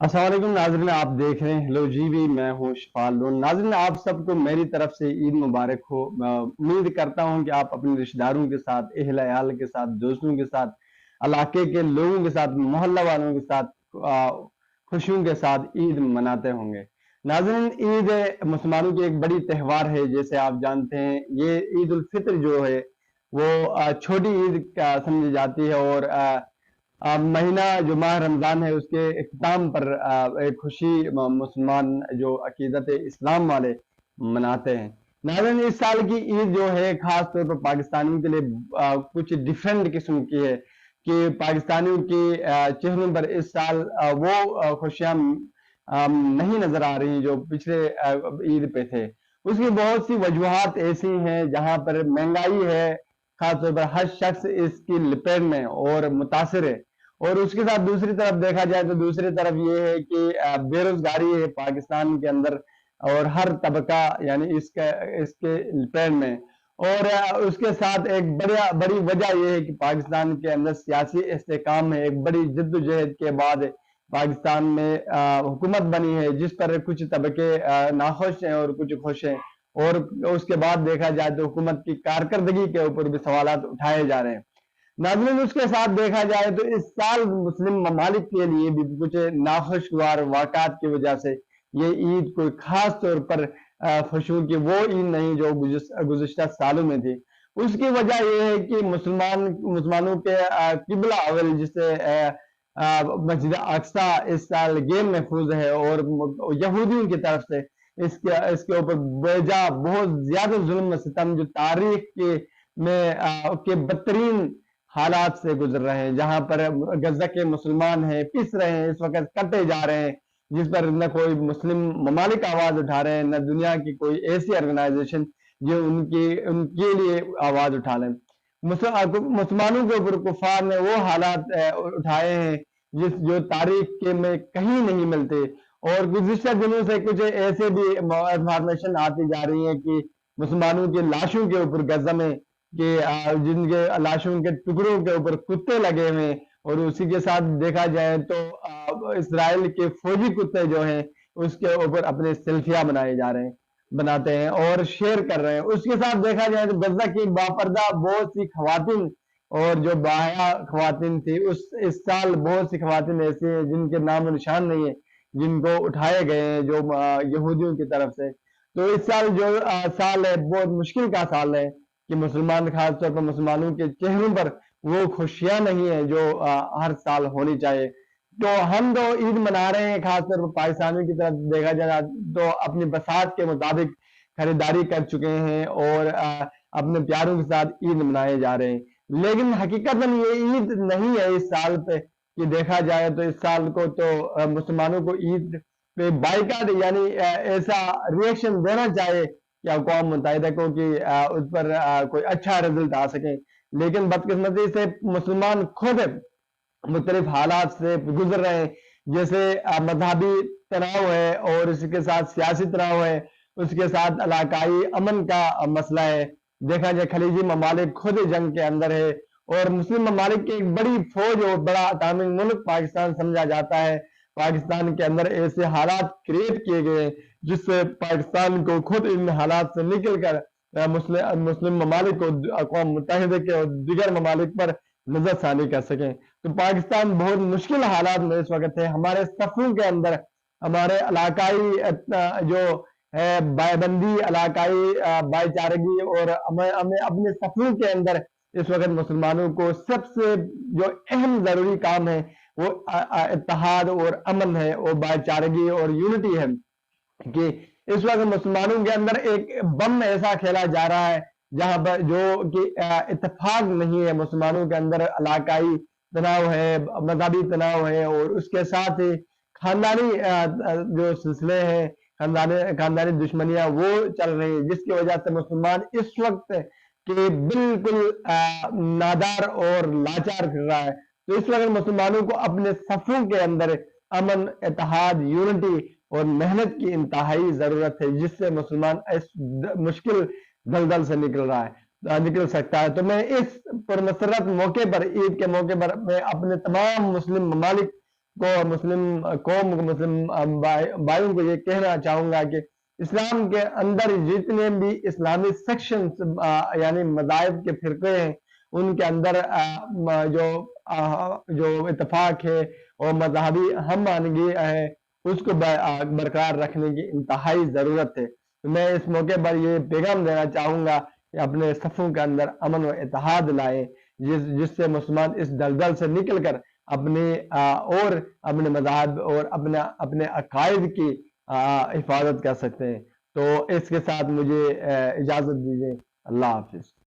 السلام علیکم ناظرین، آپ دیکھ رہے ہیں ہیلو جی بھی، میں ہوں شفال لون۔ ناظرین، آپ سب کو میری طرف سے عید مبارک ہو۔ امید کرتا ہوں کہ آپ اپنے رشتہ داروں کے ساتھ، اہل عیال کے ساتھ، دوستوں کے ساتھ، علاقے کے لوگوں کے ساتھ، محلہ والوں کے ساتھ خوشیوں کے ساتھ عید مناتے ہوں گے۔ ناظرین، عید مسلمانوں کی ایک بڑی تہوار ہے، جیسے آپ جانتے ہیں۔ یہ عید الفطر جو ہے وہ چھوٹی عید کا سمجھی جاتی ہے، اور مہینہ جو ماہ رمضان ہے اس کے اختتام پر ایک خوشی مسلمان جو عقیدت اسلام والے مناتے ہیں۔ ناظرین، اس سال کی عید جو ہے خاص طور پر پاکستانیوں کے لیے کچھ ڈیفرنٹ قسم کی ہے، کہ پاکستانیوں کے چہروں پر اس سال وہ خوشیاں نہیں نظر آ رہی جو پچھلے عید پہ تھے۔ اس کی بہت سی وجوہات ایسی ہیں، جہاں پر مہنگائی ہے، خاص طور پر ہر شخص اس کی لپیٹ میں اور متاثر ہے۔ اور اس کے ساتھ دوسری طرف دیکھا جائے تو دوسری طرف یہ ہے کہ بے روزگاری ہے پاکستان کے اندر، اور ہر طبقہ یعنی اس کے لپیٹ میں۔ اور اس کے ساتھ ایک بڑی وجہ یہ ہے کہ پاکستان کے اندر سیاسی استحکام ہے۔ ایک بڑی جد و جہد کے بعد پاکستان میں حکومت بنی ہے، جس پر کچھ طبقے ناخوش ہیں اور کچھ خوش ہیں۔ اور اس کے بعد دیکھا جائے تو حکومت کی کارکردگی کے اوپر بھی سوالات اٹھائے جا رہے ہیں۔ ناظرین، اس کے ساتھ دیکھا جائے تو اس سال مسلم ممالک کے لیے بھی کچھ ناخوشگوار واقعات کی وجہ سے یہ عید کوئی خاص طور پر خوشیوں کی وہ عید نہیں جو گزشتہ سالوں میں تھی۔ اس کی وجہ یہ ہے کہ مسلمانوں کے قبلہ اول جسے مسجد اقصی اس سال غیر محفوظ ہے، اور یہودیوں کی طرف سے اس کے اوپر بیجا بہت زیادہ ظلم و ستم جو تاریخ کے بدترین حالات سے گزر رہے ہیں، جہاں پر غزہ کے مسلمان ہیں پس رہے ہیں، اس وقت کٹے جا رہے ہیں، جس پر نہ کوئی مسلم ممالک آواز اٹھا رہے ہیں، نہ دنیا کی کوئی ایسی آرگنائزیشن جو ان کے لیے آواز اٹھا لیں۔ مسلمانوں کے اوپر کفار نے وہ حالات اٹھائے ہیں جو تاریخ کے میں کہیں نہیں ملتے۔ اور گزشتہ دنوں سے کچھ ایسے بھی انفارمیشن آتی جا رہی ہیں کہ مسلمانوں کی لاشوں کے اوپر غزہ میں، کہ جن کے لاشوں کے ٹکڑوں کے اوپر کتے لگے ہوئے، اور اسی کے ساتھ دیکھا جائے تو اسرائیل کے فوجی کتے جو ہیں اس کے اوپر اپنے سیلفیاں بناتے ہیں اور شیئر کر رہے ہیں۔ اس کے ساتھ دیکھا جائے تو غزہ کی باپردہ بہت سی خواتین اور جو باحیا خواتین تھی، اس سال بہت سی خواتین ایسی ہیں جن کے نام و نشان نہیں ہے، جن کو اٹھائے گئے ہیں جو یہودیوں کی طرف سے۔ تو اس سال جو سال ہے بہت مشکل کا سال ہے، کہ مسلمان خاص طور پر مسلمانوں کے چہروں پر وہ خوشیاں نہیں ہیں جو ہر سال ہونی چاہیے۔ تو ہم تو عید منا رہے ہیں، خاص طور پر پاکستانیوں کی طرف دیکھا جائے تو اپنی بساط کے مطابق خریداری کر چکے ہیں، اور اپنے پیاروں کے ساتھ عید منائے جا رہے ہیں۔ لیکن حقیقت یہ عید نہیں ہے اس سال پہ، کہ دیکھا جائے تو اس سال کو تو مسلمانوں کو عید پہ بائیکاٹ یعنی ایسا ریئیکشن دینا چاہیے کہ اقوام متحدہ کو، کہ اس پر کوئی اچھا رزلٹ آ سکے۔ لیکن بدقسمتی سے مسلمان خود مختلف حالات سے گزر رہے ہیں، جیسے مذہبی تناؤ ہے، اور اس کے ساتھ سیاسی تناؤ ہے، اس کے ساتھ علاقائی امن کا مسئلہ ہے۔ دیکھا جائے خلیجی ممالک خود جنگ کے اندر ہے، اور مسلم ممالک کی ایک بڑی فوج اور بڑا اٹامک ملک پاکستان سمجھا جاتا ہے۔ پاکستان کے اندر ایسے حالات کریٹ کیے گئے ہیں جس سے پاکستان کو خود ان حالات سے نکل کر مسلم ممالک کو، اقوام متحدہ کے اور دیگر ممالک پر نظر ثانی کر سکیں۔ تو پاکستان بہت مشکل حالات میں اس وقت ہے۔ ہمارے صفوں کے اندر ہمارے علاقائی جو ہے بائے بندی، علاقائی بھائی چارگی، اور ہمیں اپنے صفوں کے اندر اس وقت مسلمانوں کو سب سے جو اہم ضروری کام ہے وہ اتحاد اور امن ہے، اور بھائی چارگی اور یونٹی ہے۔ کہ اس وقت مسلمانوں کے اندر ایک بم ایسا کھیلا جا رہا ہے جہاں پر جو کہ اتفاق نہیں ہے، مسلمانوں کے اندر علاقائی تناؤ ہے، مذہبی تناؤ ہے، اور اس کے ساتھ ہی خاندانی جو سلسلے ہیں، خاندانی دشمنیاں وہ چل رہی ہیں، جس کی وجہ سے مسلمان اس وقت کہ بالکل نادار اور لاچار پھر رہا ہے۔ تو اس وقت مسلمانوں کو اپنے صفوں کے اندر امن، اتحاد، یونٹی اور محنت کی انتہائی ضرورت ہے، جس سے مسلمان اس مشکل دلدل سے نکل سکتا ہے۔ تو میں اس پرمسرت موقع پر، عید کے موقع پر، میں اپنے تمام مسلم ممالک مسلم قوم کو، مسلم بھائیوں کو یہ کہنا چاہوں گا کہ اسلام کے اندر جتنے بھی اسلامی سیکشنز یعنی مذاہب کے فرقے ہیں، ان کے اندر جو اتفاق ہے اور مذہبی ہم آہنگی ہے، اس کو برقرار رکھنے کی انتہائی ضرورت ہے۔ تو میں اس موقع پر یہ پیغام دینا چاہوں گا کہ اپنے صفوں کے اندر امن و اتحاد لائیں، جس سے مسلمان اس دلدل سے نکل کر اپنے اور اپنے مذہب اور اپنے عقائد کی حفاظت کر سکتے ہیں۔ تو اس کے ساتھ مجھے اجازت دیجیے، اللہ حافظ۔